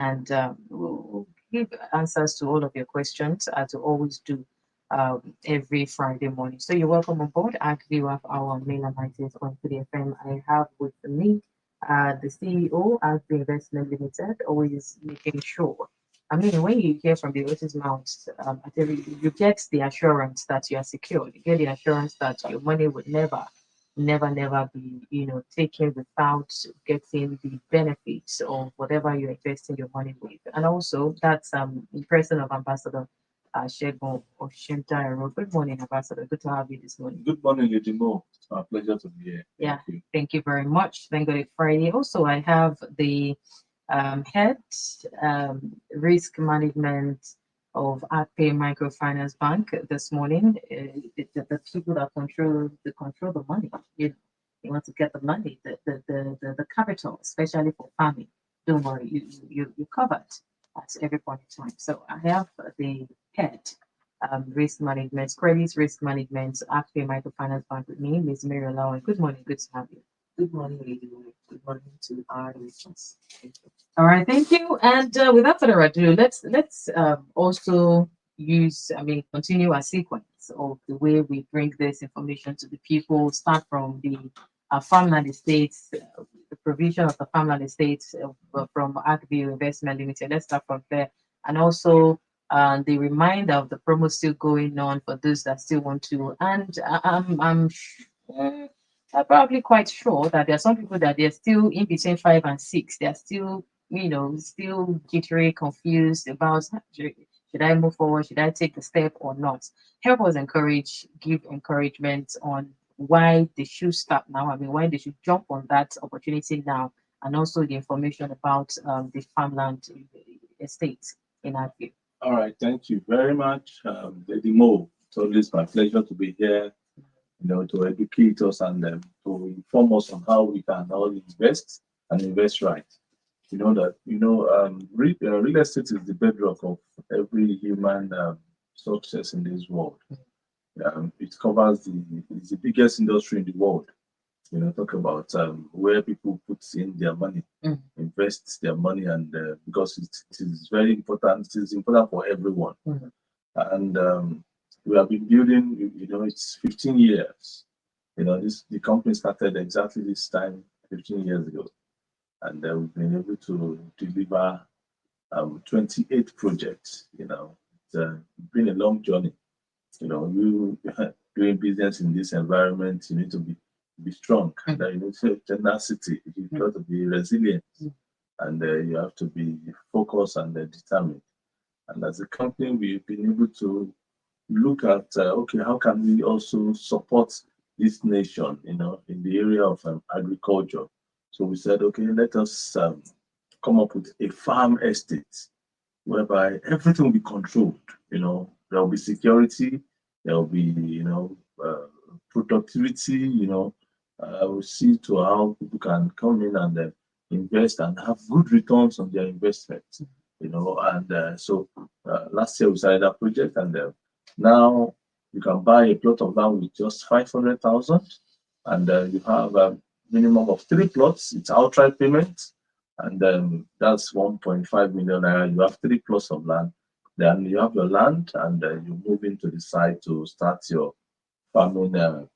and we'll give answers to all of your questions as we always do every Friday morning. So you're welcome on board Arcview of our Mainland 98.3 FM. I have with me the CEO of the Investment Limited, always making sure. I mean, when you hear from the horse's mouth, at every, you get the assurance that you are secure. You get the assurance that your money would never be, taken without getting the benefits of whatever you're investing your money with. And also, that's in person of Ambassador Shegun Oshintayaro. Good morning, Ambassador. Good to have you this morning. Good morning, Lady Mo. It's my pleasure to be here. Yeah, thank you very much. Thank God it's Friday. Also, I have the head risk management of Arcview Microfinance Bank this morning. The people that control the money. You want to get the money, the capital, especially for farming. Don't worry, you covered at every point in time. So I have the head risk management, credit risk management, Arcview Microfinance Bank with me, Ms. Mary Olawan. Good morning, good to have you. Good morning, Lady Mary. Good morning to our listeners. Thank you. All right, thank you. And without further ado, let's also continue our sequence of the way we bring this information to the people. Start from the farmland estates, the provision of the farmland estates from Arcview Investment Limited. Let's start from there, and also the reminder of the promo still going on for those that still want to. And I'm probably quite sure that there are some people that they're still in between 5 and 6. They're still, still jittery, confused about should I move forward, should I take the step or not. Help us give encouragement on why they should start now. I mean, why they should jump on that opportunity now, and also the information about the farmland estate in Arcview. All right, thank you very much, Lady Mo. It's always my pleasure to be here, to educate us and to inform us on how we can all invest and invest right. Real estate is the bedrock of every human success in this world. It covers it's the biggest industry in the world. Talk about where people put in their money, invest their money, and because it is very important. It is important for everyone, and we have been building. It's 15 years. The company started exactly this time 15 years ago, and we've been able to deliver 28 projects. It's been a long journey. You doing business in this environment, you need to be strong, and you need to have tenacity. You've got to be resilient, and you have to be focused and determined. And as a company, we've been able to look at how can we also support this nation, in the area of agriculture. So we said, okay, let us come up with a farm estate whereby everything will be controlled. There will be security, there will be productivity. We'll see to how people can come in and invest and have good returns on their investment. So last year we started that project, and now you can buy a plot of land with just 500,000, and you have a minimum of 3 plots. It's outright payment, and that's 1.5 million naira. You have 3 plots of land. Then you have your land, and you move into the site to start your farming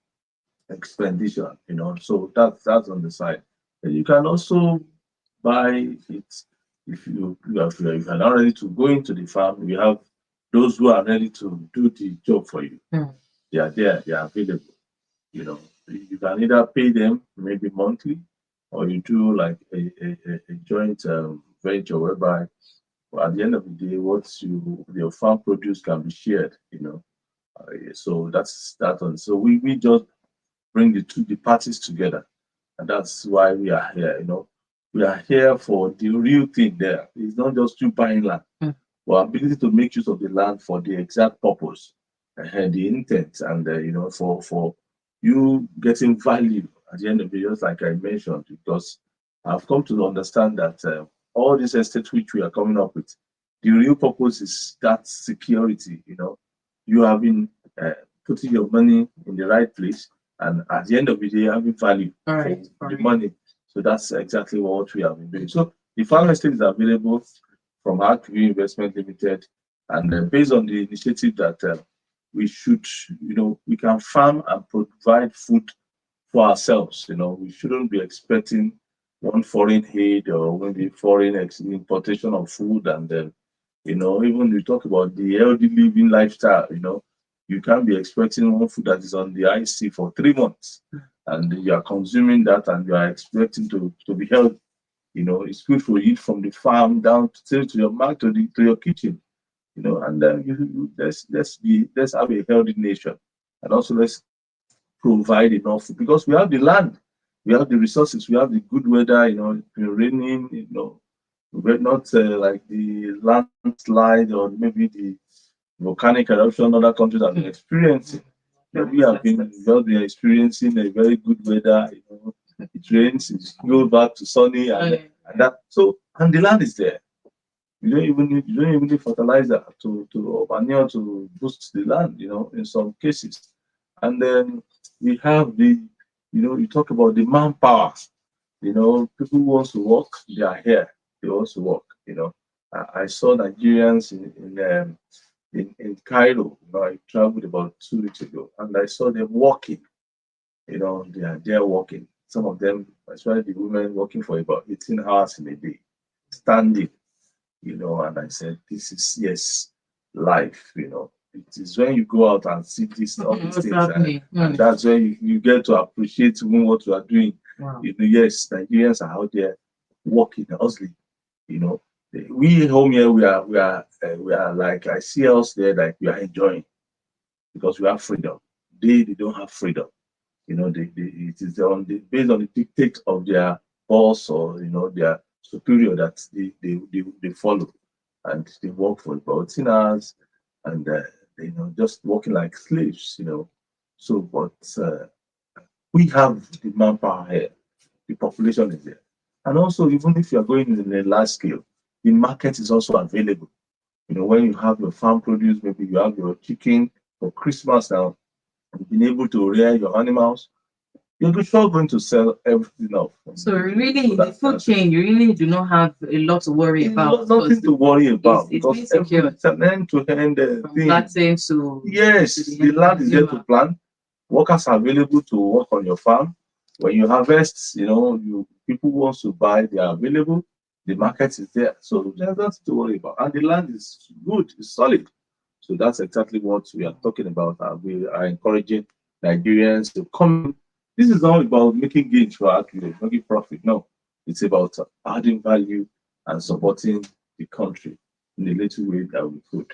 expenditure. So that's on the side. And you can also buy it if you are not ready to go into the farm. You have those who are ready to do the job for you. They are there, they are available. You can either pay them maybe monthly, or you do like a joint venture whereby at the end of the day, your farm produce can be shared. So that's that one. So we just bring the parties together, and that's why we are here. We are here for the real thing. There, it's not just you buying land, but ability to make use of the land for the exact purpose and the intent, and for you getting value at the end of the day, just like I mentioned, because I've come to understand that all these estates which we are coming up with, the real purpose is that security. You have been putting your money in the right place, and at the end of the day, having value for the money. So that's exactly what we have been doing. So the farm estate is available. from Arcview Investment Limited, and based on the initiative that we should, we can farm and provide food for ourselves. We shouldn't be expecting one foreign aid or maybe foreign importation of food, and then, even we talk about the healthy living lifestyle. You can't be expecting one food that is on the IC for 3 months, and you are consuming that, and you are expecting to be healthy. It's good for you from the farm down to your market to your kitchen. And then let's have a healthy nation, and also let's provide enough food, because we have the land, we have the resources, we have the good weather. It's been raining. We're not like the landslide or maybe the volcanic eruption other countries have been experiencing. We have been experiencing a very good weather. It rains, it goes back to sunny, and that. So, and the land is there. You don't even need fertilizer or manure to boost the land. In some cases, and then we have you talk about the manpower. People who want to work, they are here. They want to work. I saw Nigerians in Cairo. I traveled about 2 weeks ago, and I saw them working. They are there working. Some of them, especially the women, working for about 18 hours in a day, standing. And I said, this is, yes, life. It is when you go out and see all these things, and that's when you get to appreciate even what you are doing. Wow. Yes, Nigerians are out there working, hustling. We home here, we are like, I see us there, like we are enjoying, because we have freedom. They don't have freedom. It is based on the dictate of their boss, or their superior, that they follow, and they work for about 10 hours, and just working like slaves. So, but we have the manpower here, the population is there, and also, even if you are going in a large scale, the market is also available. When you have your farm produce, maybe you have your chicken for Christmas now, you've been able to rear your animals, you're sure going to sell everything off. So really, in the food chain, you really do not have a lot to worry about. Nothing to worry about, it's because it's an end-to-end thing. Planting to Yes, the land is there to plant. Workers are available to work on your farm. When you harvest, people want to buy, they are available. The market is there, so there's nothing to worry about, and the land is good, it's solid. So that's exactly what we are talking about. We are encouraging Nigerians to come. This is not about making gains for Arcview, making profit. No, it's about adding value and supporting the country in the little way that we could.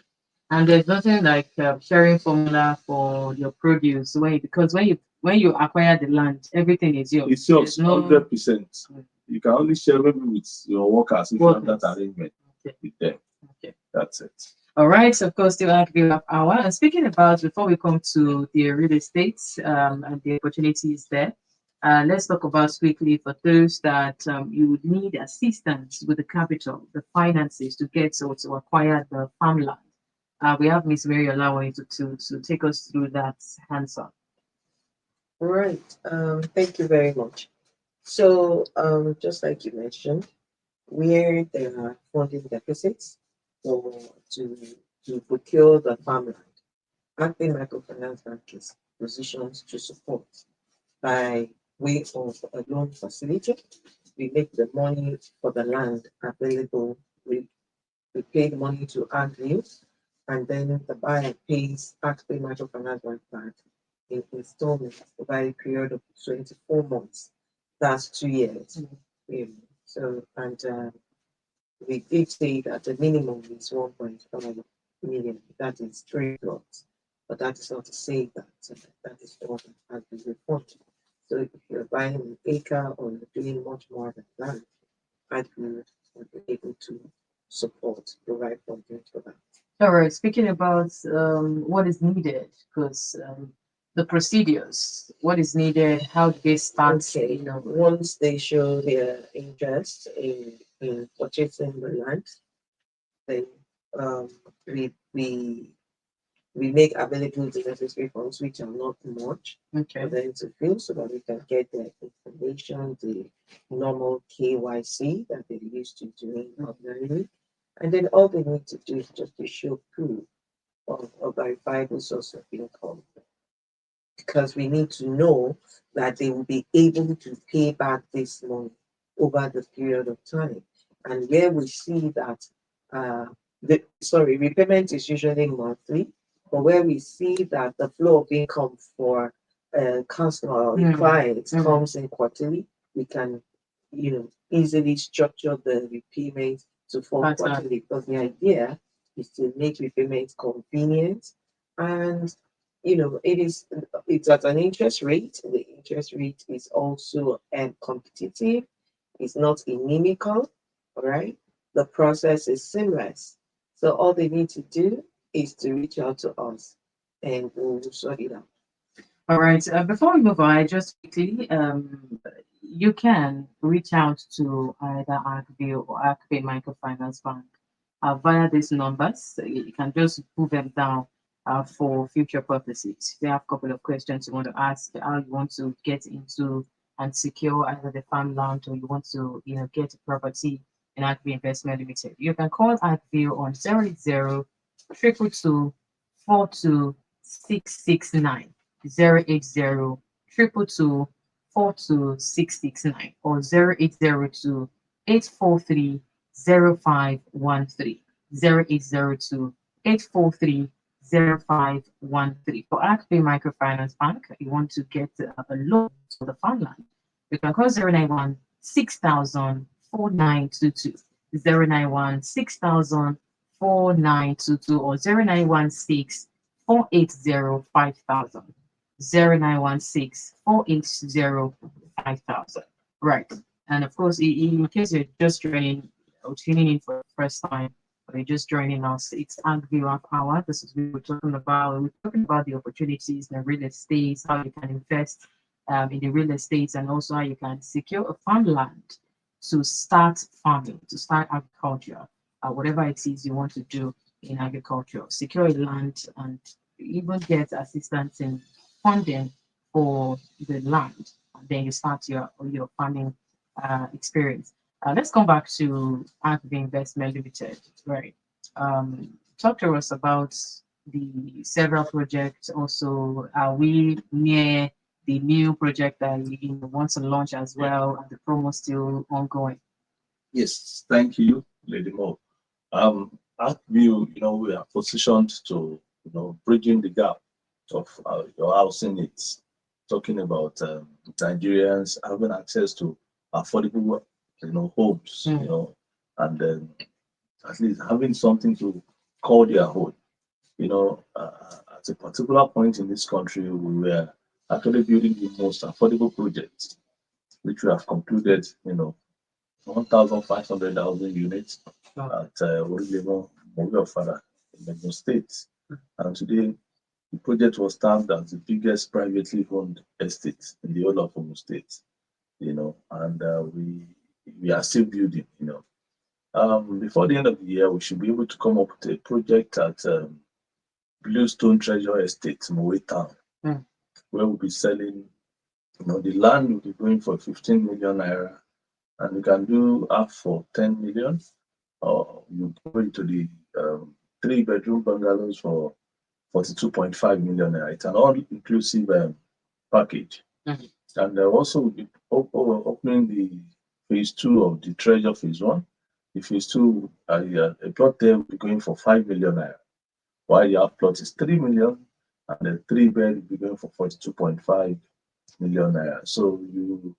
And there's nothing like sharing formula for your produce, because when you acquire the land, everything is yours. It's yours, 100%. You can only share maybe with your workers if you have that arrangement with them. Okay. That's it. All right. So of course, still Arcview hour. And speaking about, before we come to the real estate and the opportunities there, let's talk about quickly for those that you would need assistance with the capital, the finances to get to acquire the farmland. We have Miss Mary allowing to take us through that hands-on. All right. Thank you very much. So, just like you mentioned, where there are funding deficits or to procure the farmland, Acting Microfinance Bank is positioned to support by way of a loan facility. We make the money for the land available. We pay the money to Arcview, and then the buyer pays Acting Microfinance Bank in installments over a period of 24 months. That's 2 years. So, and we did say that the minimum is 1.5 million. That is 3 plots. But that is not to say that that is all that has been reported. So if you're buying an acre or you're doing much more than that, Arcview will be able to support the right funding for that. All right. Speaking about what is needed, because the procedures, what is needed, how do they start? Okay, once they show their interest in purchasing the land, then we make available the necessary funds, which are not much, for them to fill, so that we can get their information, the normal KYC that they used to doing ordinarily, And then all they need to do is just to show proof of a verifiable source of income, because we need to know that they will be able to pay back this money over the period of time. And where we see that, repayment is usually monthly, but where we see that the flow of income for customer or clients comes in quarterly, we can, easily structure the repayment to fall quarterly, because the idea is to make repayment convenient, and it's at an interest rate. The interest rate is also competitive. It's not inimical. All right. The process is seamless. So all they need to do is to reach out to us, and we'll sort it out. All right. Before we move on, I just quickly, you can reach out to either Arcview or Arcview Microfinance Bank via these numbers. You can just put them down for future purposes. If you have a couple of questions you want to ask, how you want to get into and secure either the farmland, or you want to, get a property in Arcview Investment Limited, you can call Arcview on 080 222 42669. 080 222 42669 or 0802 843 0513. 0802 843 0513. For Arcview Microfinance Bank, you want to get a loan for the farmland, you can call 091 6000 4922. 091 6000 4922 or 0916 480 5000. 0916 480 5000. Right. And of course, in case you're just joining or tuning in for the first time, or you're just joining us, it's Arcview Hour. This is what we're talking about. We're talking about the opportunities in the real estate, how you can invest in the real estate, and also how you can secure a farmland to start farming, to start agriculture, whatever it is you want to do in agriculture, secure a land, and even get assistance in funding for the land, and then you start your farming experience. Let's come back to Arcview Investment Limited. Right. Talk to us about the several projects. Also, are we near the new project that you want to launch as well, and the promo still ongoing? Yes, thank you, Lady Mo. Arcview, we are positioned to, bridging the gap of your housing needs. Talking about Nigerians having access to affordable, homes, and then at least having something to call their home. At a particular point in this country, we were actually building the most affordable projects, which we have concluded, 1,500,000 units at Orilevo Mogafara in the state. And today, the project was termed as the biggest privately owned estate in the whole of Ogun State, and we are still building, Before the end of the year, we should be able to come up with a project at Bluestone Treasure Estate, Mowe Town, where we'll be selling, the land will be going for 15 million naira, and we can do half for 10 million, or you go into the 3-bedroom bungalows for 42.5 million naira. It's an all-inclusive package. And also we'll be opening the phase 2 of the Treasure phase 1. The phase 2, a plot there will be going for 5 million naira, while the half plot is 3 million, and the 3-bed will be going for 42.5 million naira. So you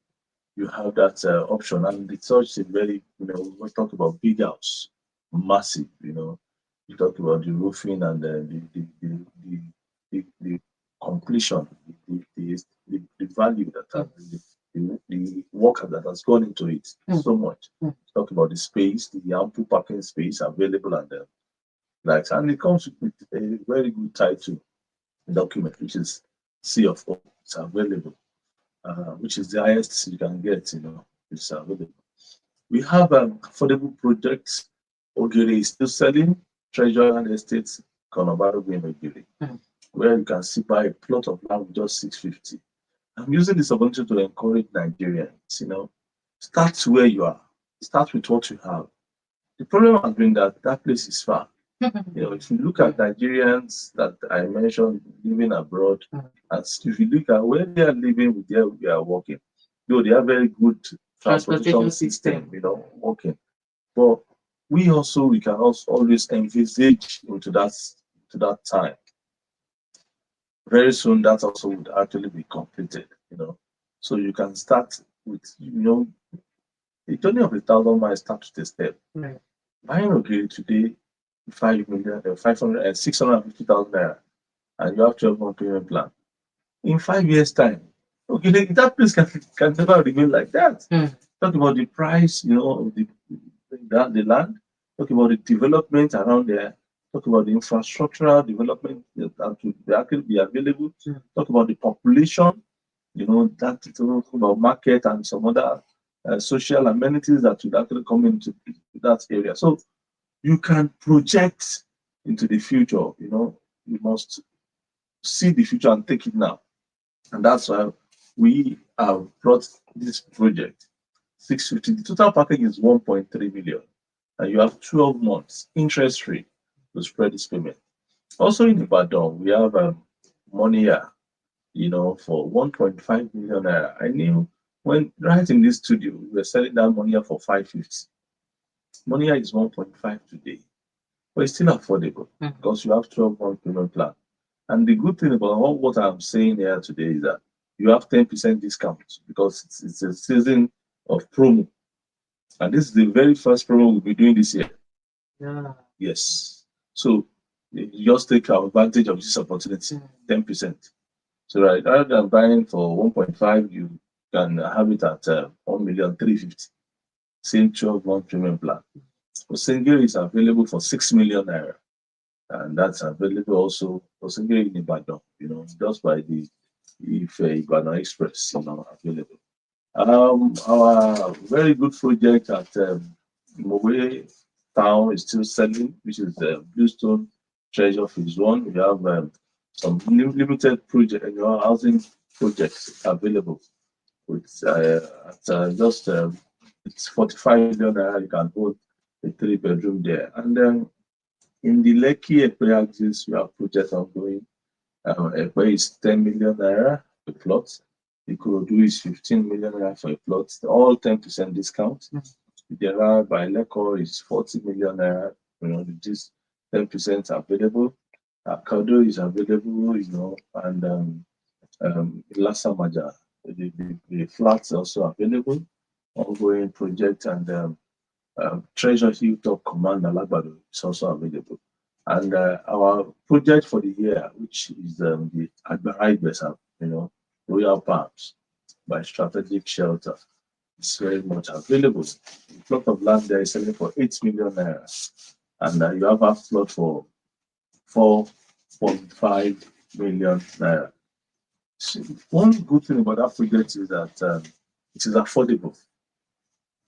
have that option, and the search is very, we talk about big house, massive, you talk about the roofing and the completion, the value that the work that has gone into it so much. Talk about the space, the ample parking space available, and and it comes with a very good title document, which is C of O. It's available, which is the highest you can get. It's available. We have affordable projects. Ogiri is still selling Treasure Land Estates, Konobaro Ogiri, where you can see buy a plot of land with just 650. I'm using this opportunity to encourage Nigerians, start where you are. Start with what you have. The problem has been that that place is far. If you look at Nigerians that I mentioned living abroad, and if you look at where they are living with where we are working, though they have very good transportation system, working. But we can also always envisage into that time. Very soon that also would actually be completed, So you can start with, the journey of 1,000 miles starts with a step. Right. Buying a today, 5 million, 500 and 650,000 naira, and you have 12-month payment plan. In 5 years' time, that place can never remain like that. Talk about the price, of the land. Talk about the development around there. Talk about the infrastructural development that will actually be available. Talk about the population. Talk about market and some other social amenities that would actually come into that area. So you can project into the future. You must see the future and take it now. And that's why we have brought this project 650. The total package is 1.3 million, and you have 12 months interest free to spread this payment. Also in Ibadan, we have money here, for 1.5 million naira. I knew when right in this studio, we were selling that money here for 550. Money here is 1.5 today, but it's still affordable because you have 12-month payment plan. And the good thing about what I'm saying here today is that you have 10% discount because it's a season of promo. And this is the very first promo we'll be doing this year. Yeah. Yes. So you just take advantage of this opportunity, 10%. So rather than buying for 1.5, you can have it at 1,350,000. Same 12-month payment plan. Osengiri is available for 6 million naira. And that's available also Osengiri in Ibadan, just by the Ibadan Express, available. Our very good project at Mowe Town is still selling, which is the Bluestone Treasure Phase 1. We have some limited project, housing projects available with just it's 45 million naira. You can hold a 3-bedroom there, and then in the Lekki Ekpe axis, we have projects ongoing. Ekpe is 10 million naira a plot. Ikorodu is 15 million naira for a plot, all 10% discount. Idera by Lekko is 40 million naira, this 10% available. Akado is available, and Ilasamaja, the flats also available. Ongoing project, and Treasure Hilltop Command Alagbado is also available. And our project for the year, which is the Agbara Igbesa, Royal Palms by Strategic Shelter, is very much available. The plot of land there is selling for 8 million naira, and you have a plot for 4.5 million naira. So one good thing about that project is that it is affordable.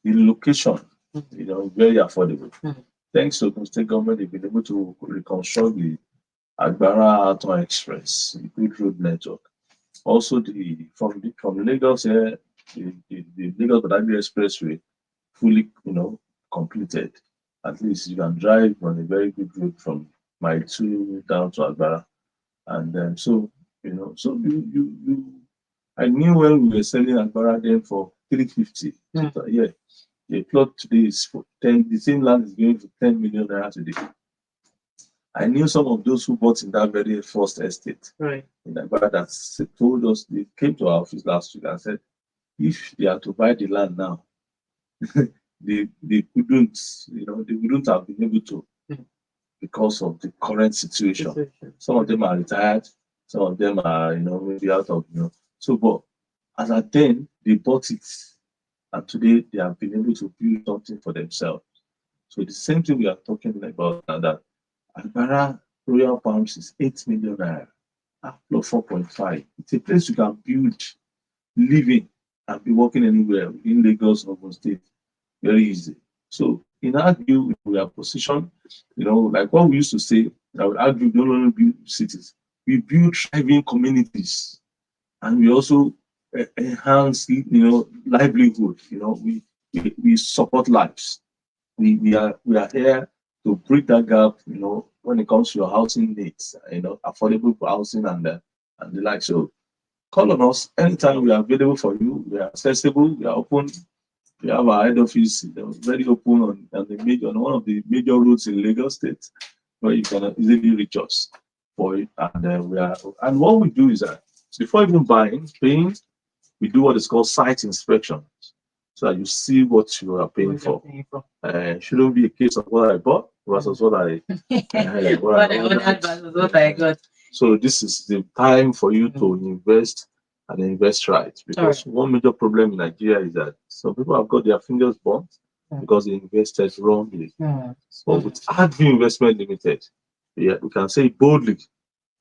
The location, very affordable. Thanks to the state government, they've been able to reconstruct the Agbara Aton Express, the good road network. Also, from Lagos here, the Lagos Badagry Expressway fully, completed. At least you can drive on a very good road from Mile 2 down to Agbara, and then I knew when we were selling Agbara then for 350. Yeah. The plot today is for 10. The same land is going for 10 million naira today. I knew some of those who bought in that very first estate. Right. In Agbara that told us, they came to our office last week and said, if they are to buy the land now, they couldn't, they wouldn't have been able to because of the current situation. Some of them are retired, some of them are, maybe out of, So, but as at then, they bought it. And today they have been able to build something for themselves. So the same thing we are talking about now, that Agbara Royal Palms is 8 million naira, Aflo 4.5. It's a place you can build, live in, and be working anywhere in Lagos or Ogun State. Very easy. So in Arcview, we are positioned, like what we used to say, that with Arcview, we don't only build cities, we build thriving communities, and we also enhance, livelihood. We support lives. we are here to bridge that gap, when it comes to your housing needs, affordable housing and the like. So call on us anytime. We are available for you. We are accessible. We are open. We have our head office, very open on one of the major roads in Lagos State, where you can easily reach us for it. And what we do is that before even paying, we do what is called site inspection, so that you see what you are paying for. Shouldn't be a case of what I bought versus what I what I ordered versus what I got. So this is the time for you to invest and invest right, because one major problem in Nigeria is that some people have got their fingers burnt because they invested wrongly. But with Arcview Investment Limited, we can say boldly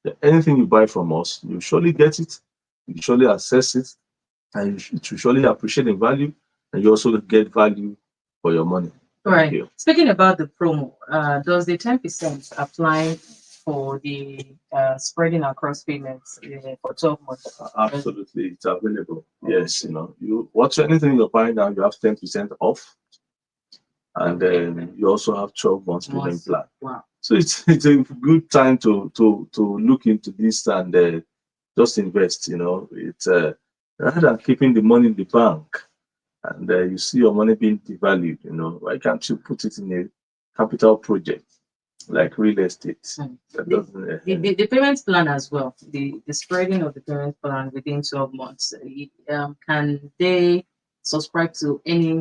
that anything you buy from us, you surely get it, you surely assess it, and you should surely appreciate the value, and you also get value for your money. Right. Speaking about the promo, does the 10% apply for the spreading across payments for 12 months? Absolutely, it's available. Yes, anything you're buying now, you have 10% off, and then you also have 12 months payment plan. Wow. So it's a good time to look into this and just invest. It's rather than keeping the money in the bank and you see your money being devalued. Why can't you put it in a capital project like real estate? The payment plan as well, the spreading of the payment plan within 12 months, can they subscribe to any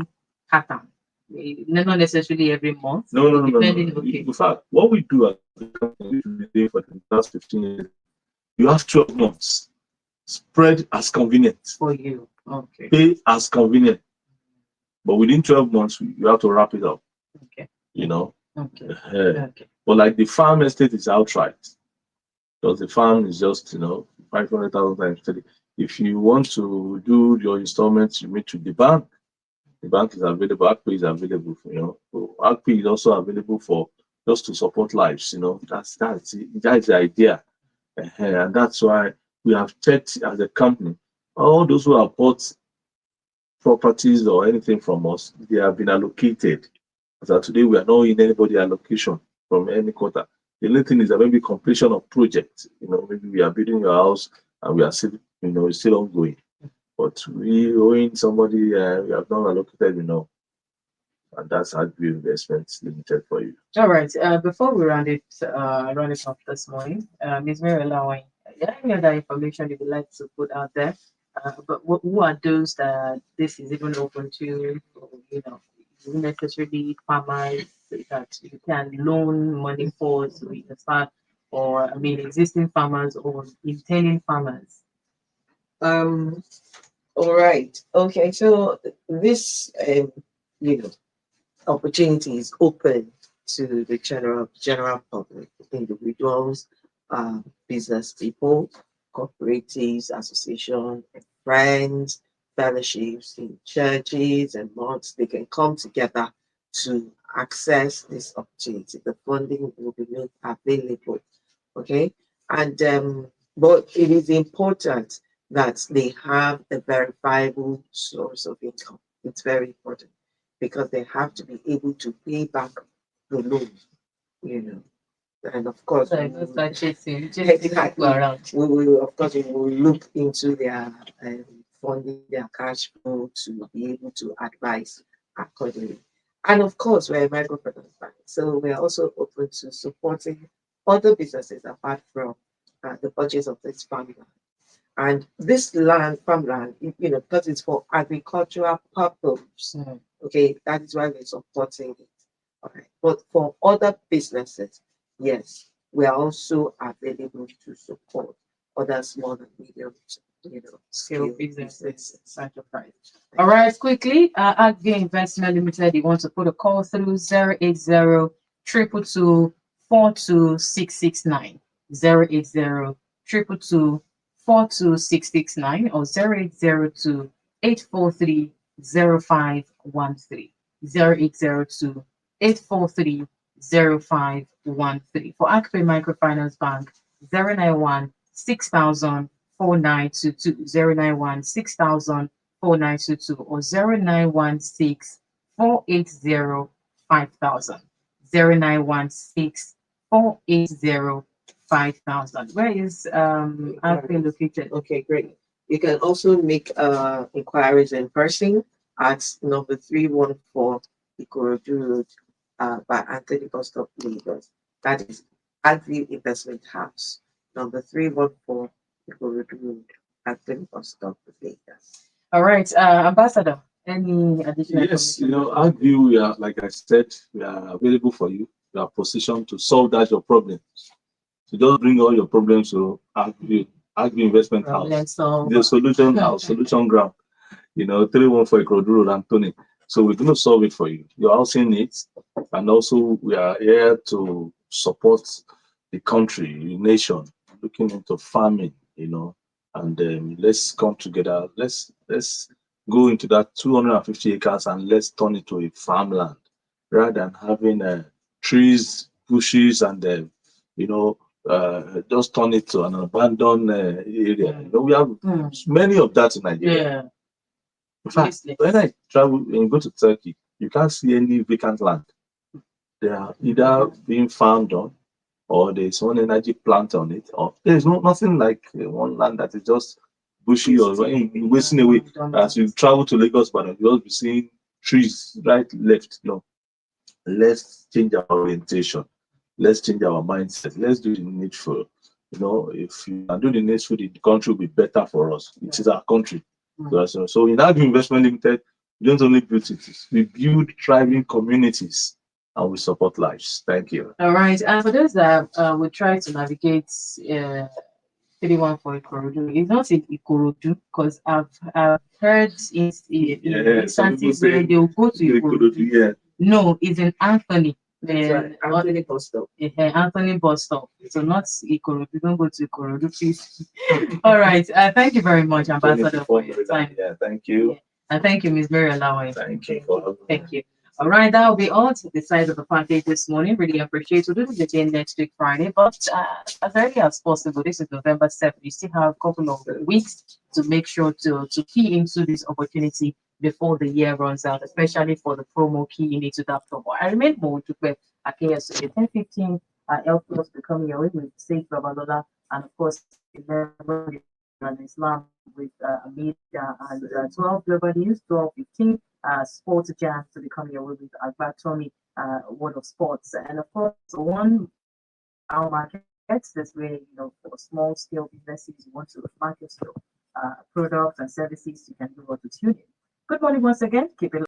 pattern? Not necessarily every month. No. In fact, what we do for the last 15 years, you have 12 months. Spread as convenient. For you. Okay. Pay as convenient. But within 12 months, you have to wrap it up. Okay. Okay. But like the farm estate is outright. Because the farm is just, 500,000 times 30. If you want to do your installments, you meet with the bank. The bank is available. Arcview is available for. Arcview is also available for just to support lives. That's the idea, and that's why we have checked as a company. All those who have bought properties or anything from us, they have been allocated. As of today, we are not in anybody allocation from any quarter. The only thing is that maybe completion of project. Maybe we are building your house and we are still, it's still ongoing. But we owing somebody, we have not allocated, and that's Arcview Investments Limited for you. All right. Before we round it off this morning, Ms. Mary Lawing, any other information you would like to put out there? But who are those that this is even open to? Necessarily farmers that you can loan money for so you can start, or existing farmers or intending farmers. All right. Okay. So this, opportunity is open to the general public, individuals, business people, cooperatives, associations, friends, fellowships in churches and mosques. They can come together to access this opportunity. The funding will be made available. Okay. And but it is important that they have a verifiable source of income. It's very important because they have to be able to pay back the loan, And of course, So I will start chasing around. We will, of course, we will look into their funding, their cash flow to be able to advise accordingly. And of course, we're a microfinance bank, so we are also open to supporting other businesses apart from the purchase of this farmland. And this farmland, because it's for agricultural purpose, okay, that is why we're supporting it. All right. But for other businesses, yes, we are also available to support other small and medium, scale businesses. Enterprise. All right, quickly, Arcview Investment Limited, you want to put a call through 080 222 42669, 080 222 42669, or 0802 843 0513, 0802 843 0513. For Arcview Microfinance Bank, 091 6000 4922, 091 6000 4922, or 0916 480 5000. 0916 480 5000. Where is Arcview located? Okay, great. You can also make inquiries in person at number 314 Ikorodu Road by Anthony Bus Stop, Lagos. That is Arcview Investment House, number 314 Ikorodu Road, Anthony Bus Stop, Lagos. All right, Ambassador, any additional Yes, information? Arcview, we are, like I said, we are available for you. We are positioned to solve that your problem. So just bring all your problems to Arcview Investment Problem House, solver. the solution house, solution ground. 314 Ikorodu Road, Anthony. So we're going to solve it for you. Your housing needs, and also we are here to support the country, the nation, looking into farming, and let's come together. Let's go into that 250 acres and let's turn it to a farmland rather than having trees, bushes, and just turn it to an abandoned area. We have many of that in Nigeria. Yeah. In fact, when I travel and go to Turkey, you can't see any vacant land. They are either being farmed on, or there's one energy plant on it, or there's nothing like one land that is just bushy or wasting away. As you travel to Lagos, but you'll be seeing trees right, left. Let's change our orientation. Let's change our mindset. Let's do the needful. If you can do the needful, the country will be better for us. It is our country. So in Arcview Investment Limited, we don't only build cities, we build thriving communities and we support lives. Thank you. All right. And for those that will try to navigate 314 Ikorodu, it's not in Ikorodu because I've heard instances where they'll go to Ikorodu. Yeah. No, it's in Anthony. Anthony Bus Stop. Anthony Bus Stop. So not Ikorodu. Don't go to Ikorodu, please. All right. Thank you very much, Ambassador, for your time. Yeah, thank you. Yeah. And thank you, Ms. Mary Alawi. Thank you for having me. Thank you. All right, that will be all to the size of the package this morning. Really appreciate it. We'll do this again next week, Friday. But as early as possible, this is November 7th. You still have a couple of weeks to make sure to key into this opportunity before the year runs out, especially for the promo key into that promo. I remain more to play at KSO 10:15. L Plus becoming your way with Safe Babalola, and of course, remember and Islam with Amid and 12 Global News, 12:15. Sports Jam to become your way with Tommy, World of Sports, and of course, one our markets. This way, for small scale businesses, you want to market your products and services, you can do what to tune in. Good morning once again. Keep it